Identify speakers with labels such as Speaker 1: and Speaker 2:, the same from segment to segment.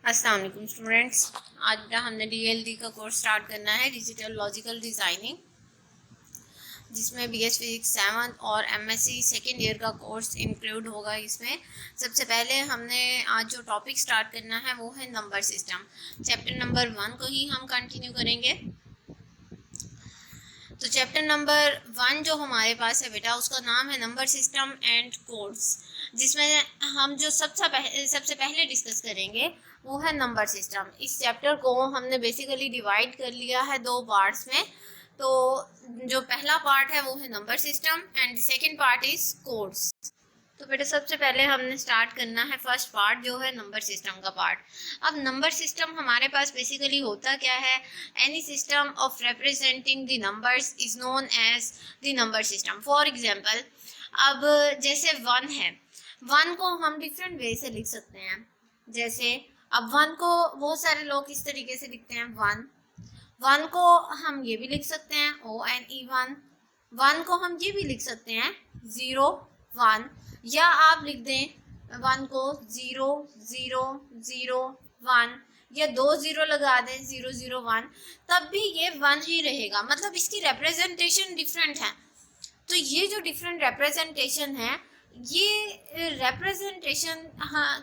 Speaker 1: अस्सलाम वालेकुम स्टूडेंट्स। आज हमने डीएलडी का कोर्स स्टार्ट करना है, डिजिटल लॉजिकल डिज़ाइनिंग, जिसमें बीएच फिजिक्स 7 और एमएससी सेकेंड ईयर का कोर्स इंक्लूड होगा। इसमें सबसे पहले हमने आज जो टॉपिक स्टार्ट करना है वो है नंबर सिस्टम। चैप्टर नंबर 1 को ही हम कंटिन्यू करेंगे। तो चैप्टर नंबर 1 जो हमारे पास है बेटा, उसका नाम है नंबर सिस्टम एंड कोड्स, जिसमें हम जो सबसे पहले डिस्कस करेंगे वो है नंबर सिस्टम। इस चैप्टर को हमने बेसिकली डिवाइड कर लिया है 2 पार्ट्स में। तो जो पहला पार्ट है वो है number system and second part is codes. तो बेटा सबसे पहले हमने स्टार्ट करना है फर्स्ट पार्ट जो है नंबर सिस्टम का पार्ट। अब नंबर सिस्टम हमारे पास बेसिकली होता क्या है? Any system of representing the numbers is known as the number system. For example, अब जैसे 1 है, 1 को हम डिफरेंट वे से लिख सकते हैं। जैसे अब 1 को बहुत सारे लोग इस तरीके से लिखते हैं, 1 को हम ये भी लिख सकते हैं ONE 1 को हम ये भी लिख सकते हैं 0 1, या आप लिख दें 1 को 0 0 0 1, या 2 0 लगा दें 0 0 1, तब भी ये 1 ही रहेगा। मतलब इसकी रिप्रेजेंटेशन डिफरेंट है। तो ये जो डिफरेंट रिप्रेजेंटेशन है, ये रिप्रेजेंटेशन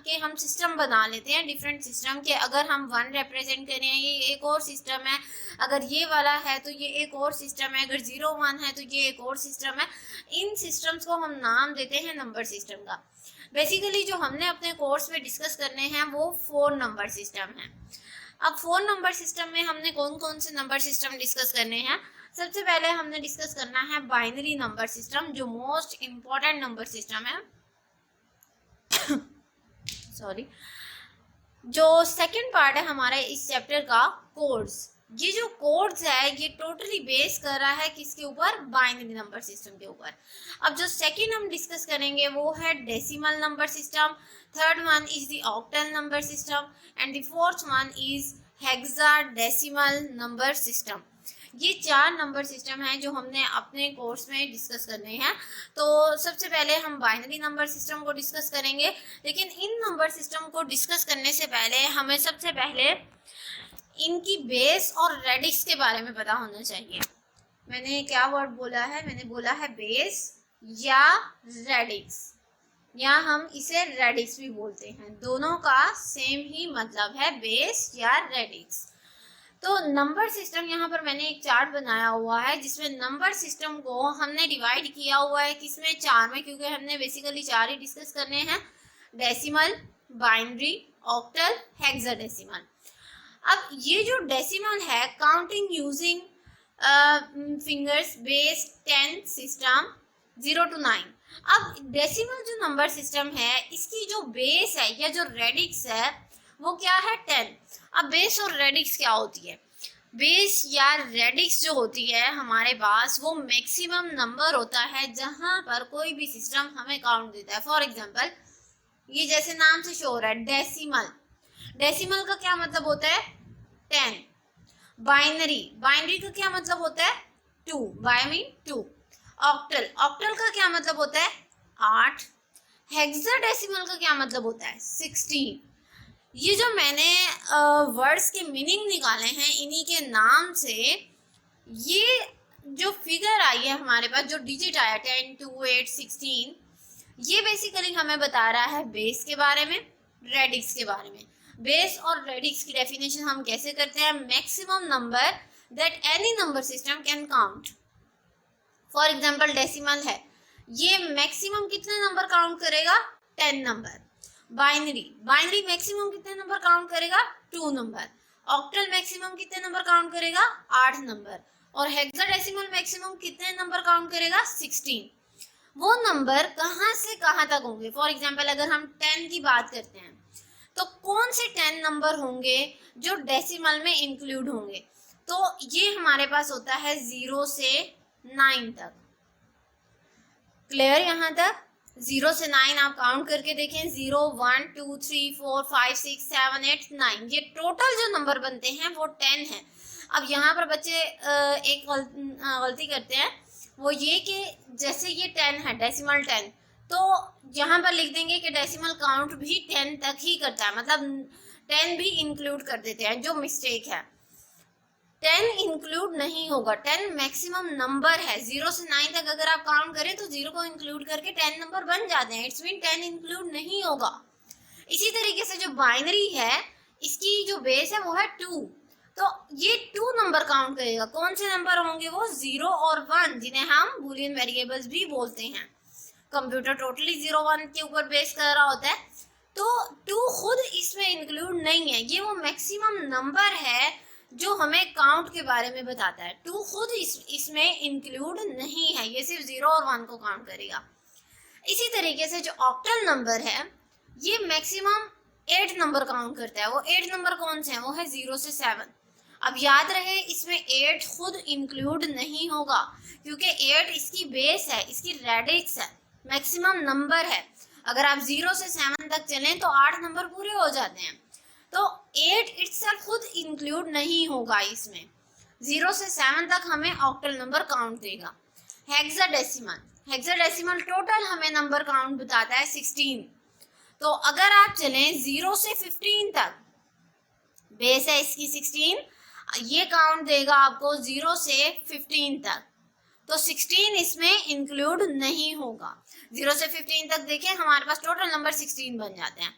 Speaker 1: के हम सिस्टम बना लेते हैं डिफरेंट सिस्टम के। अगर हम 1 रिप्रेजेंट करें, ये एक और सिस्टम है। अगर ये वाला है तो ये एक और सिस्टम है। अगर 0 1 है तो ये एक और सिस्टम है। इन सिस्टम्स को हम नाम देते हैं नंबर सिस्टम का। बेसिकली जो हमने अपने कोर्स में डिस्कस करने हैं वो 4 नंबर सिस्टम है। अब 4 नंबर सिस्टम में हमने कौन कौन से नंबर सिस्टम डिस्कस करने हैं? सबसे पहले हमने डिस्कस करना है बाइनरी नंबर सिस्टम, जो मोस्ट इम्पॉर्टेंट नंबर सिस्टम है। सॉरी। जो सेकंड पार्ट है हमारा इस चैप्टर का, कोड्स। ये जो कोड्स है ये टोटली बेस कर रहा है किसके ऊपर? बाइनरी नंबर सिस्टम के ऊपर। अब जो सेकंड हम डिस्कस करेंगे वो है decimal number system, third one is the octal number system and the fourth one is hexadecimal number system. ये 4 नंबर सिस्टम हैं जो हमने अपने कोर्स में डिस्कस करने हैं। तो सबसे पहले हम बाइनरी नंबर सिस्टम को डिस्कस करेंगे, लेकिन इन नंबर सिस्टम को डिस्कस करने से पहले हमें सबसे पहले इनकी बेस और रेडिक्स के बारे में पता होना चाहिए। मैंने क्या वर्ड बोला है? मैंने बोला है बेस या रेडिक्स, या हम इसे रेडिक्स भी बोलते हैं। दोनों का सेम ही मतलब है, बेस या रेडिक्स। तो नंबर सिस्टम, यहाँ पर मैंने एक चार्ट बनाया हुआ है जिसमें नंबर सिस्टम को हमने डिवाइड किया हुआ है किसमें? 4 में, क्योंकि हमने बेसिकली 4 ही डिस्कस करने हैं, डेसिमल, बाइनरी, ऑक्टल, हेक्साडेसिमल। अब ये जो डेसिमल है, counting using fingers based 10 system 0 to 9। अब डेसिमल जो नंबर सिस्टम है, इसकी जो बेस है या जो रेडिक्स है वो क्या है? 10। अब बेस और रेडिक्स क्या होती है? बेस या रेडिक्स जो होती है हमारे पास, वो मैक्सिमम नंबर होता है जहां पर कोई भी सिस्टम हमें काउंट देता है। फॉर एग्जांपल, ये जैसे नाम से शो हो रहा है डेसिमल। डेसिमल का क्या मतलब होता है? 10। बाइनरी, बाइनरी का क्या मतलब होता है? 2, बाय मीन 2। ऑक्टल, ऑक्टल का क्या मतलब होता है? 8। हेक्साडेसिमल का क्या मतलब होता है? 16। ये जो मैंने वर्ड्स के मीनिंग निकाले हैं इन्हीं के नाम से, ये जो फिगर आई है हमारे पास, जो डिजिट आया 10 2 8 16, ये बेसिकली हमें बता रहा है बेस के बारे में, रेडिक्स के बारे में। बेस और रेडिक्स की डेफिनेशन हम कैसे करते हैं? Maximum number that any number system can count. For example decimal है, ये मैक्सिमम कितने नंबर काउंट करेगा? 10 नंबर। बाइनरी, बाइनरी मैक्सिमम कितने नंबर काउंट करेगा? 2 नंबर। ऑक्टल मैक्सिमम कितने नंबर काउंट करेगा? 8 नंबर। और हेक्साडेसिमल मैक्सिमम कितने नंबर काउंट करेगा? 16। वो नंबर कहाँ से कहाँ तक होंगे? फॉर एग्जाम्पल, अगर हम 10 की बात करते हैं तो कौन से 10 नंबर होंगे जो डेसिमल में इंक्लूड होंगे? तो ये हमारे पास होता है 0 से 9 तक। क्लियर यहाँ तक? 0 से 9 आप काउंट करके देखें, 0 1 2 3 4 5 6 7 8 9, ये टोटल जो नंबर बनते हैं वो 10 है। अब यहाँ पर बच्चे एक गलती करते हैं, वो ये कि जैसे ये 10 है, डेसिमल 10, तो यहाँ पर लिख देंगे कि डेसिमल काउंट भी 10 तक ही करता है। मतलब 10 भी इंक्लूड कर देते हैं, जो मिस्टेक है। 10 इंक्लूड नहीं होगा, 10 मैक्सिमम नंबर है। 0 से 9 तक अगर आप काउंट करें तो 0 को इंक्लूड करके 10 नंबर बन जाते हैं, इट्स मीन 10 इंक्लूड नहीं होगा। इसी तरीके से जो बाइनरी है, इसकी जो बेस है वो है 2, तो ये 2 नंबर काउंट करेगा। कौन से नंबर होंगे वो? 0 और 1, जिन्हें हम बूलियन वेरिएबल्स भी बोलते हैं। कंप्यूटर टोटली 0 1 के ऊपर बेस कर रहा होता है, तो 2 खुद इसमें इंक्लूड नहीं है। ये वो मैक्सिमम नंबर है जो हमें काउंट के बारे में बताता है। 2 खुद इसमें इंक्लूड नहीं है, ये सिर्फ 0 और 1 को काउंट करेगा। इसी तरीके से जो ऑक्टल नंबर है, ये मैक्सिमम 8 नंबर काउंट करता है। वो 8 नंबर कौन से हैं? वो है 0 से 7। अब याद रहे, इसमें 8 खुद इंक्लूड नहीं होगा, क्योंकि 8 इसकी बेस है, इसकी रेडिक्स है, मैक्सिमम नंबर है। अगर आप 0 से 7 तक चलें तो 8 नंबर पूरे हो जाते हैं, तो 8 इटसेल्फ खुद इंक्लूड नहीं होगा इसमें। 0 से 7 तक हमें ऑक्टल नंबर काउंट देगा। हेक्साडेसिमल, हेक्साडेसिमल टोटल हमें नंबर काउंट बताता है 16। तो अगर आप चलें 0 से 15 तक, बेस है इसकी 16, ये काउंट देगा आपको 0 से 15 तक, तो 16 इसमें इंक्लूड नहीं होगा। 0 से 15 तक देखें, हमारे पास टोटल नंबर 16 बन जाते हैं।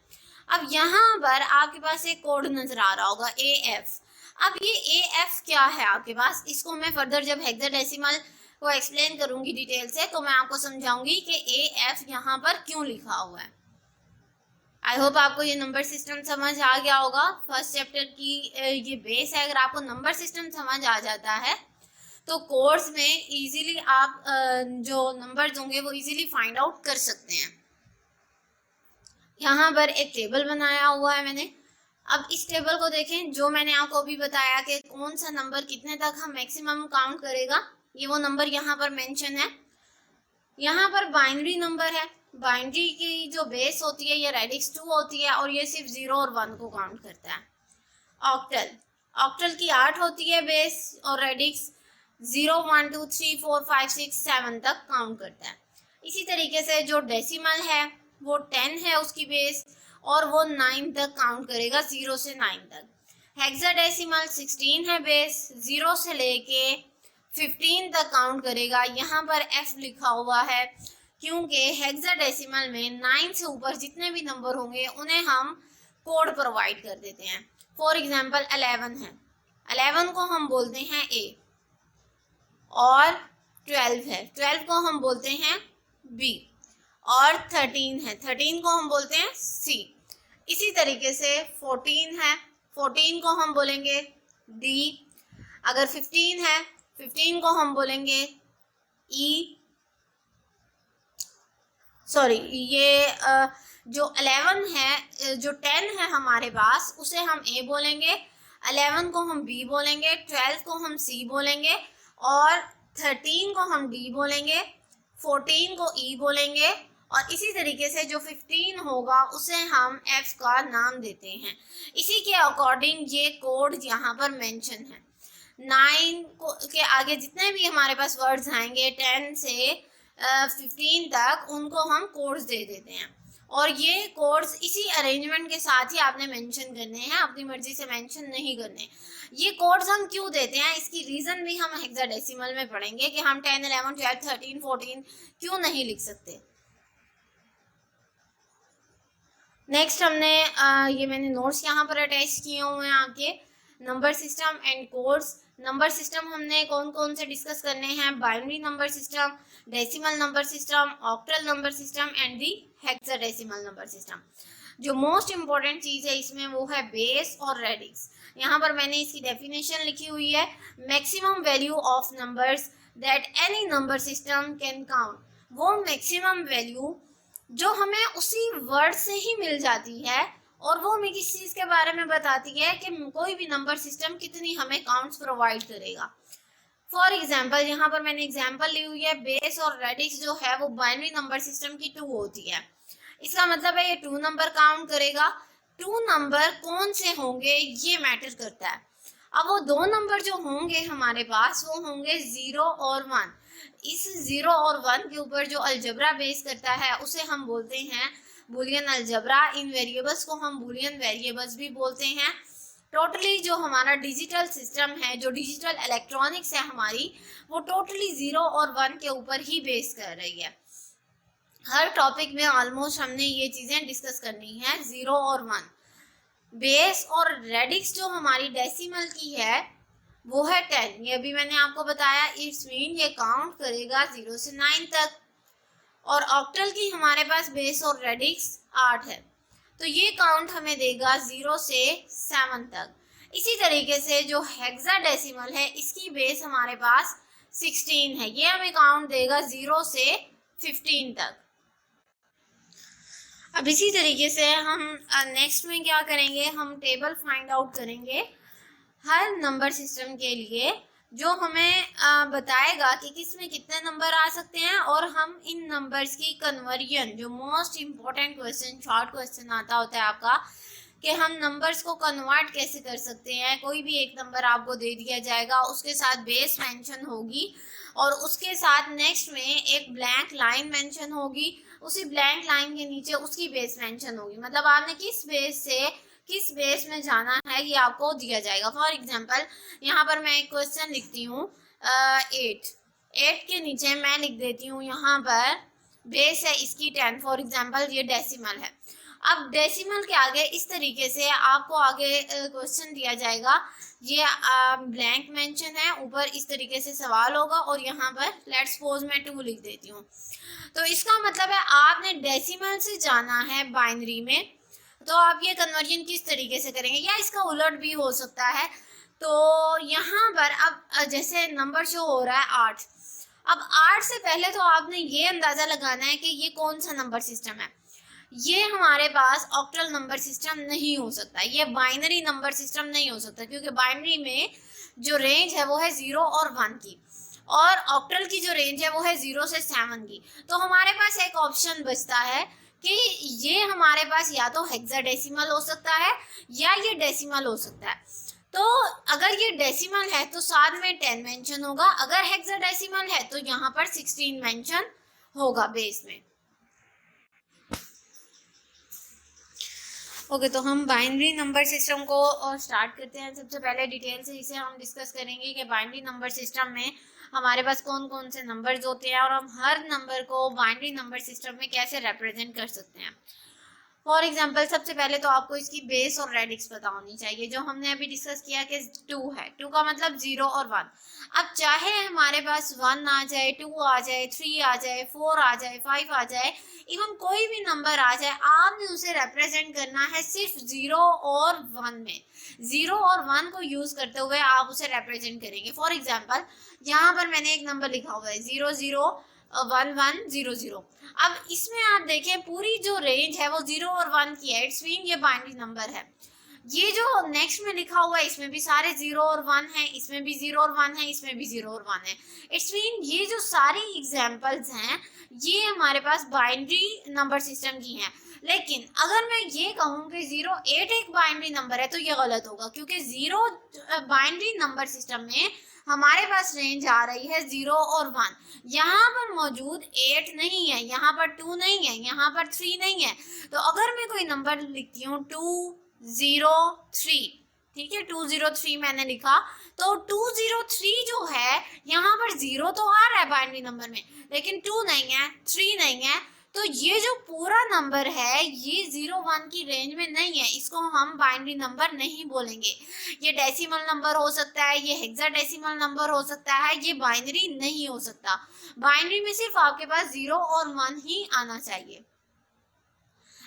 Speaker 1: अब यहाँ पर आपके पास एक कोड नजर आ रहा होगा AF। अब ये AF क्या है आपके पास, इसको मैं फर्दर जब हेक्साडेसिमल को एक्सप्लेन करूंगी डिटेल से, तो मैं आपको समझाऊंगी कि AF यहाँ पर क्यों लिखा हुआ है। आई होप आपको ये नंबर सिस्टम समझ आ गया होगा। फर्स्ट चैप्टर की ये बेस है। अगर आपको नंबर सिस्टम समझ आ जाता है तो कोर्स में इजीली आप जो नंबर्स होंगे वो इजीली फाइंड आउट कर सकते हैं। यहाँ पर एक टेबल बनाया हुआ है मैंने। अब इस टेबल को देखें, जो मैंने आपको अभी बताया कि कौन सा नंबर कितने तक हम मैक्सिमम काउंट करेगा, ये वो नंबर यहाँ पर मेंशन है। यहाँ पर बाइनरी नंबर है, बाइनरी की जो बेस होती है ये रेडिक्स 2 होती है, और ये सिर्फ 0 और 1 को काउंट करता है। ऑक्टल, ऑक्टल की 8 होती है बेस, और रेडिक्स 0 1 2 3 4 5 6 7 तक काउंट करता है। इसी तरीके से जो डेसिमल है वो 10 है उसकी बेस, और वो 9 तक काउंट करेगा, 0 से 9 तक। हेक्साडेसिमल 16 है बेस, 0 से लेके 15 तक काउंट करेगा। यहाँ पर F लिखा हुआ है क्योंकि हेक्साडेसिमल में 9 से ऊपर जितने भी नंबर होंगे उन्हें हम कोड प्रोवाइड कर देते हैं। फॉर एग्जांपल 11 है, 11 को हम बोलते हैं A, और 12 है, 12 को हम बोलते हैं B, और 13 है, 13 को हम बोलते हैं C। इसी तरीके से 14 है, 14 को हम बोलेंगे D। अगर 15 है, 15 को हम बोलेंगे E, सॉरी ये जो 11 है, जो 10 है हमारे पास, उसे हम A बोलेंगे, 11 को हम B बोलेंगे, 12 को हम C बोलेंगे, और 13 को हम D बोलेंगे, 14 को E बोलेंगे, और इसी तरीके से जो 15 होगा उसे हम F का नाम देते हैं। इसी के अकॉर्डिंग ये कोड यहाँ पर मेंशन है। 9 के आगे जितने भी हमारे पास वर्ड्स आएंगे 10 से 15 तक, उनको हम कोड्स दे देते हैं, और ये कोड्स इसी अरेंजमेंट के साथ ही आपने मेंशन करने हैं, अपनी मर्जी से मेंशन नहीं करने। ये कोड्स हम क्यों देते हैं, इसकी रीज़न भी हम हेक्साडेसिमल में पढ़ेंगे कि हम 10 11 12 13 14 क्यों नहीं लिख सकते। नेक्स्ट हमने ये मैंने नोट्स यहाँ पर अटैच किए हुए हैं आपके, number system and codes. Number system हमने कौन कौन से डिस्कस करने हैं? Binary number system, decimal number system, octal number system and the hexadecimal number system. जो मोस्ट इम्पॉर्टेंट चीज़ है इसमें वो है बेस और रेडिक्स। यहाँ पर मैंने इसकी डेफिनेशन लिखी हुई है, maximum value of numbers that any number system can count. वो मैक्सिमम वैल्यू जो हमें उसी वर्ड से ही मिल जाती है, और वो हमें किस चीज़ के बारे में बताती है कि कोई भी नंबर सिस्टम कितनी हमें काउंट्स प्रोवाइड करेगा। फॉर एग्जाम्पल यहाँ पर मैंने एग्जाम्पल ली हुई है, बेस और रेडिक्स जो है वो बाइनरी नंबर सिस्टम की 2 होती है। इसका मतलब है ये 2 नंबर काउंट करेगा। 2 नंबर कौन से होंगे ये मैटर करता है। अब वो 2 नंबर जो होंगे हमारे पास वो होंगे 0 और 1। इस 0 और 1 के ऊपर जो अलजबरा बेस करता है उसे हम बोलते हैं बुलियन अलजेब्रा। इन वेरिएबल्स को हम बुलियन वेरिएबल्स भी बोलते हैं। टोटली जो हमारा डिजिटल सिस्टम है, जो डिजिटल इलेक्ट्रॉनिक्स है हमारी, वो टोटली 0 और 1 के ऊपर ही बेस कर रही है। हर टॉपिक में ऑलमोस्ट हमने ये चीज़ें डिस्कस करनी है, 0 और 1। बेस और रेडिक्स जो हमारी डेसिमल की है वो है 10। ये अभी मैंने आपको बताया। इट्स मीन ये काउंट करेगा 0 से 9 तक। और ऑक्टल की हमारे पास बेस और रेडिक्स 8 है, तो ये काउंट हमें देगा 0 से 7 तक। इसी तरीके से जो हेक्साडेसिमल है, इसकी बेस हमारे पास 16 है, ये हमें काउंट देगा 0 से 15 तक। अब इसी तरीके से हम नेक्स्ट में क्या करेंगे, हम टेबल फाइंड आउट करेंगे हर नंबर सिस्टम के लिए, जो हमें बताएगा कि किस में कितने नंबर आ सकते हैं। और हम इन नंबर्स की कन्वर्जन, जो most important question, short question आता होता है आपका, कि हम नंबर्स को कन्वर्ट कैसे कर सकते हैं। कोई भी एक नंबर आपको दे दिया जाएगा, उसके साथ बेस मेंशन होगी और उसके साथ नेक्स्ट में एक ब्लैंक लाइन मेंशन होगी, उसी ब्लैंक लाइन के नीचे उसकी बेस मेंशन होगी। मतलब आपने किस बेस से किस बेस में जाना है ये आपको दिया जाएगा। फॉर एग्जांपल यहाँ पर मैं एक क्वेश्चन लिखती हूँ 8 के नीचे मैं लिख देती हूँ यहाँ पर बेस है इसकी 10। फॉर एग्जांपल ये डेसिमल है। अब डेसिमल के आगे इस तरीके से आपको आगे क्वेश्चन दिया जाएगा, ये ब्लैंक मेंशन है, ऊपर इस तरीके से सवाल होगा और यहाँ पर लेट्स सपोज मैं 2 लिख देती हूँ। तो इसका मतलब है आपने डेसिमल से जाना है बाइनरी में, तो आप ये कन्वर्जन किस तरीके से करेंगे, या इसका उलट भी हो सकता है। तो यहाँ पर अब जैसे नंबर शो हो रहा है 8, अब 8 से पहले तो आपने ये अंदाज़ा लगाना है कि ये कौन सा नंबर सिस्टम है। ये हमारे पास ऑक्टल नंबर सिस्टम नहीं हो सकता, ये बाइनरी नंबर सिस्टम नहीं हो सकता, क्योंकि बाइनरी में जो रेंज है वो है 0 और 1 की, और ऑक्टल की जो रेंज है वो है 0 से 7 की। तो हमारे पास एक ऑप्शन बचता है कि ये हमारे पास या तो हेक्साडेसिमल हो सकता है या ये डेसिमल हो सकता है। तो अगर ये डेसिमल है तो साथ में 10 मेंशन होगा, अगर हेक्साडेसिमल है तो यहाँ पर 16 मेंशन होगा बेस में। ओके, तो हम बाइनरी नंबर सिस्टम को स्टार्ट करते हैं। सबसे पहले डिटेल से इसे हम डिस्कस करेंगे कि बाइनरी नंबर सिस्टम में हमारे पास कौन कौन से नंबर्स होते हैं और हम हर नंबर को बाइनरी नंबर सिस्टम में कैसे रिप्रेजेंट कर सकते हैं। फॉर एग्जाम्पल सबसे पहले तो आपको इसकी बेस और रेडिक्स पता होनी चाहिए, जो हमने अभी डिस्कस किया कि 2 है, 2 का मतलब 0 और 1। अब चाहे हमारे पास 1 आ जाए, 2 आ जाए, 3 आ जाए, 4 आ जाए, 5 आ जाए, इवन कोई भी नंबर आ जाए, आपने उसे रिप्रेजेंट करना है सिर्फ 0 और 1 में। 0 और 1 को यूज करते हुए आप उसे रिप्रेजेंट करेंगे। फॉर एग्जाम्पल यहाँ पर मैंने एक नंबर लिखा हुआ है 0 0 1 1 0 0। अब इसमें आप देखें पूरी जो रेंज है वो 0 और 1 की है, इट्स मीन ये बाइनरी नंबर है। ये जो नेक्स्ट में लिखा हुआ है इसमें भी सारे 0 और 1 है, इसमें भी 0 और 1 है, इसमें भी 0 और 1 है। इट्स मीन ये जो सारी एग्जांपल्स हैं ये हमारे पास बाइनरी नंबर सिस्टम की हैं। लेकिन अगर मैं ये कहूँ कि 0 8 एक बाइनरी नंबर है तो ये गलत होगा, क्योंकि 0 बाइनरी नंबर सिस्टम में हमारे पास रेंज आ रही है 0 और 1। यहाँ पर मौजूद 8 नहीं है, यहाँ पर 2 नहीं है, यहाँ पर 3 नहीं है। तो अगर मैं कोई नंबर लिखती हूँ 2 0 3, ठीक है, 2 0 3 मैंने लिखा, तो 2 0 3 जो है यहाँ पर 0 तो आ रहा है बाइनरी नंबर में, लेकिन 2 नहीं है, 3 नहीं है। तो ये जो पूरा नंबर है ये 0 1 की रेंज में नहीं है, इसको हम बाइनरी नंबर नहीं बोलेंगे। ये डेसिमल नंबर हो सकता है, ये हेक्साडेसिमल नंबर हो सकता है, ये बाइनरी नहीं हो सकता। बाइनरी में सिर्फ आपके पास 0 और 1 ही आना चाहिए।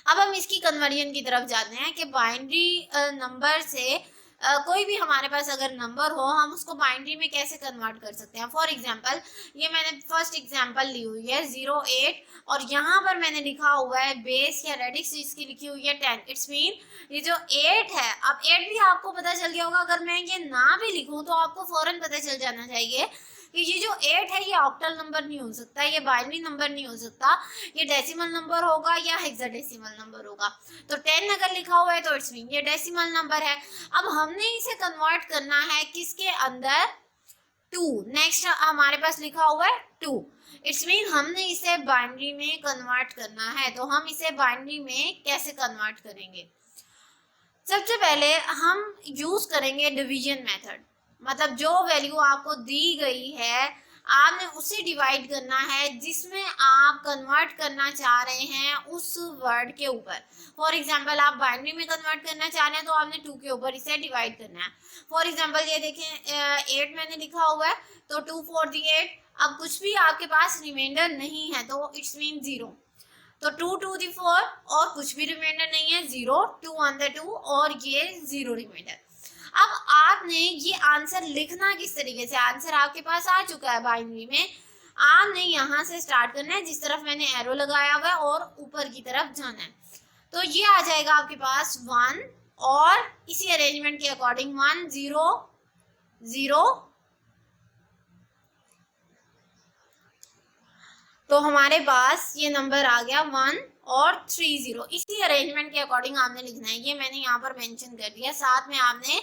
Speaker 1: अब हम इसकी कन्वर्जन की तरफ जाते हैं कि बाइनरी नंबर से कोई भी हमारे पास अगर नंबर हो हम उसको बाइनरी में कैसे कन्वर्ट कर सकते हैं। फॉर एग्जांपल ये मैंने फर्स्ट एग्जांपल ली हुई है 0 8 और यहाँ पर मैंने लिखा हुआ है बेस या रेडिक्स इसकी लिखी हुई है 10। इट्स मीन ये जो 8 है, अब 8 भी आपको पता चल गया होगा, अगर मैं ये ना भी लिखूँ तो आपको फौरन पता चल जाना चाहिए कि ये जो 8 है ये ऑक्टल नंबर नहीं हो सकता, ये बाइनरी नंबर नहीं हो सकता, ये डेसिमल नंबर होगा या हेक्साडेसिमल नंबर होगा। तो 10 अगर लिखा हुआ है तो इट्स मीन ये डेसिमल नंबर है। अब हमने इसे कन्वर्ट करना है किसके अंदर, 2। नेक्स्ट हमारे पास लिखा हुआ है 2। इट्स मीन हमने इसे बाइनरी में कन्वर्ट करना है। तो हम इसे बाइनरी में कैसे कन्वर्ट करेंगे? सबसे पहले हम यूज करेंगे डिवीजन मेथड। मतलब जो वैल्यू आपको दी गई है आपने उसे डिवाइड करना है जिसमें आप कन्वर्ट करना चाह रहे हैं उस वर्ड के ऊपर। फॉर एग्जांपल आप बाइनरी में कन्वर्ट करना चाह रहे हैं तो आपने 2 के ऊपर इसे डिवाइड करना है। फॉर एग्जांपल ये देखें 8 मैंने लिखा हुआ है तो 2 4 दी 8। अब कुछ भी आपके पास रिमाइंडर नहीं है तो इट्स मीन 0। तो 2 2 दी 4 और कुछ भी रिमाइंडर नहीं है 0, 2 1 द 2 और ये 0 रिमाइंडर। अब आपने ये आंसर लिखना किस तरीके से? आंसर आपके पास आ चुका है बाइनरी में, आपने यहाँ से स्टार्ट करना है जिस तरफ मैंने एरो लगाया हुआ है और ऊपर की तरफ जाना है। तो ये आ जाएगा आपके पास 1 और इसी अरेंजमेंट के अकॉर्डिंग 1 0 0। तो हमारे पास ये नंबर आ गया 1 और 3 0। इसी अरेंजमेंट के अकॉर्डिंग आपने लिखना है। ये मैंने यहाँ पर मेंशन कर दिया, साथ में आपने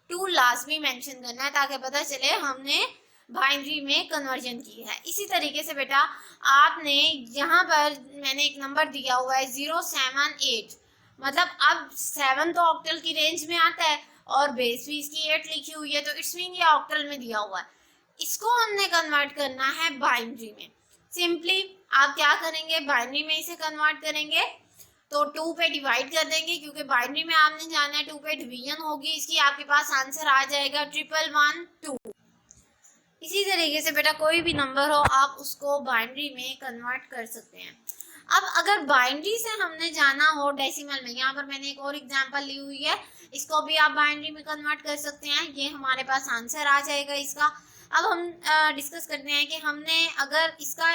Speaker 1: 2 लास्ट भी मेंशन करना है ताकि पता चले हमने बाइनरी में कन्वर्जन की है। इसी तरीके से बेटा आपने यहाँ पर मैंने एक नंबर दिया हुआ है 078। मतलब अब 7 तो ऑक्टल की रेंज में आता है और बेस भी इसकी 8 लिखी हुई है तो इट्स मीन ये ऑक्टल में दिया हुआ है। इसको हमने कन्वर्ट करना है बाइनरी में। सिंपली आप क्या करेंगे, बाइनरी में इसे कन्वर्ट करेंगे तो 2 पे डिवाइड कर देंगे क्योंकि बाइनरी में आपने जाना है 2 पे डिवीजन होगी इसकी, आपके पास आंसर आ जाएगा 11112। इसी तरीके से बेटा कोई भी नंबर हो आप उसको बाइनरी में कन्वर्ट कर सकते हैं। अब अगर बाइनरी से हमने जाना हो डेसिमल में, यहाँ पर मैंने एक और एग्जांपल ली हुई है, इसको भी आप बाइनरी में कन्वर्ट कर सकते हैं। ये हमारे पास आंसर आ जाएगा इसका। अब हम डिस्कस करते हैं कि हमने अगर इसका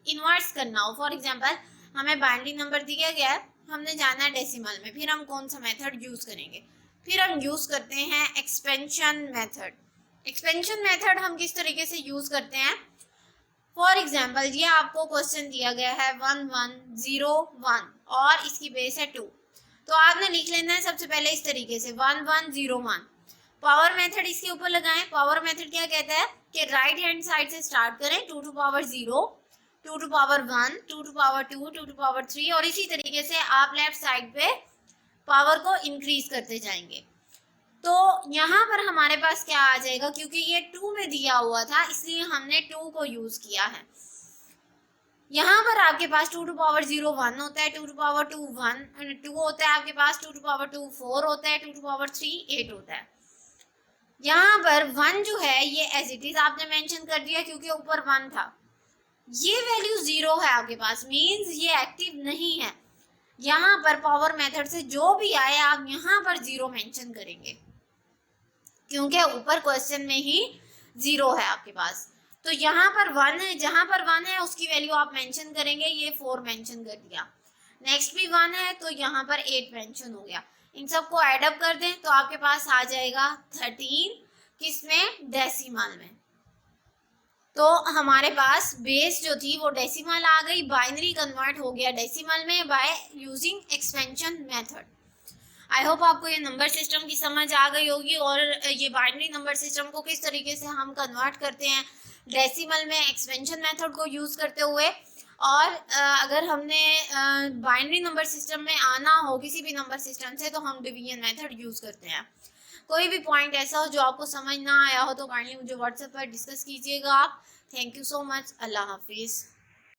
Speaker 1: इन्वर्स करना हो, फॉर एग्जांपल हमें बाइनरी नंबर दिया गया है, हमने जाना है डेसिमल में, फिर हम कौन सा मेथड यूज करेंगे? फिर हम यूज करते हैं एक्सपेंशन मेथड। एक्सपेंशन मेथड हम किस तरीके से यूज करते हैं? फॉर एग्जाम्पल ये आपको क्वेश्चन दिया गया है 1101 और इसकी बेस है 2, तो आपने लिख लेना है सबसे पहले इस तरीके से 1101। पावर मेथड इसके ऊपर लगाएं। पावर मेथड क्या कहता है कि राइट हैंड साइड से स्टार्ट करें, 2 to power 0, 2 to power 1, 2 to power 2, 2 to power 3 और इसी तरीके से आप लेफ्ट साइड पे पावर को इंक्रीज करते जाएंगे। तो यहाँ पर हमारे पास क्या आ जाएगा, क्योंकि ये 2 में दिया हुआ था इसलिए हमने 2 को यूज किया है। यहाँ पर आपके पास 2 टू पावर 0 1 होता है, 2 टू पावर 2 1 2 होता है, आपके पास 2 टू पावर 2 4 होता है, 2 टू पावर 3 8 होता है। यहाँ पर 1 जो है ये एज इट इज आपने मेंशन कर दिया क्योंकि ऊपर 1 था। ये वैल्यू 0 है आपके पास, मींस ये एक्टिव नहीं है। यहाँ पर पावर मेथड से जो भी आए आप यहाँ पर 0 मेंशन करेंगे क्योंकि ऊपर क्वेश्चन में ही 0 है आपके पास। तो यहाँ पर 1 है, जहाँ पर 1 है उसकी वैल्यू आप मेंशन करेंगे। ये 4 मेंशन कर दिया। नेक्स्ट भी 1 है तो यहाँ पर 8 मेंशन हो गया। इन सबको एडअप कर दें तो आपके पास आ जाएगा 13, किसमें? डेसिमल में। तो हमारे पास बेस जो थी वो डेसिमल आ गई, बाइनरी कन्वर्ट हो गया डेसिमल में by using expansion method. I hope आपको ये नंबर सिस्टम की समझ आ गई होगी और ये बाइनरी नंबर सिस्टम को किस तरीके से हम कन्वर्ट करते हैं डेसिमल में एक्सपेंशन मेथड को यूज़ करते हुए। और अगर हमने बाइनरी नंबर सिस्टम में आना हो किसी भी नंबर सिस्टम से तो हम डिवीजन मेथड यूज़ करते हैं। कोई भी पॉइंट ऐसा हो जो आपको समझ ना आया हो तो काइंडली मुझे व्हाट्सएप पर डिस्कस कीजिएगा आप। Thank you so much. अल्लाह हाफिज़।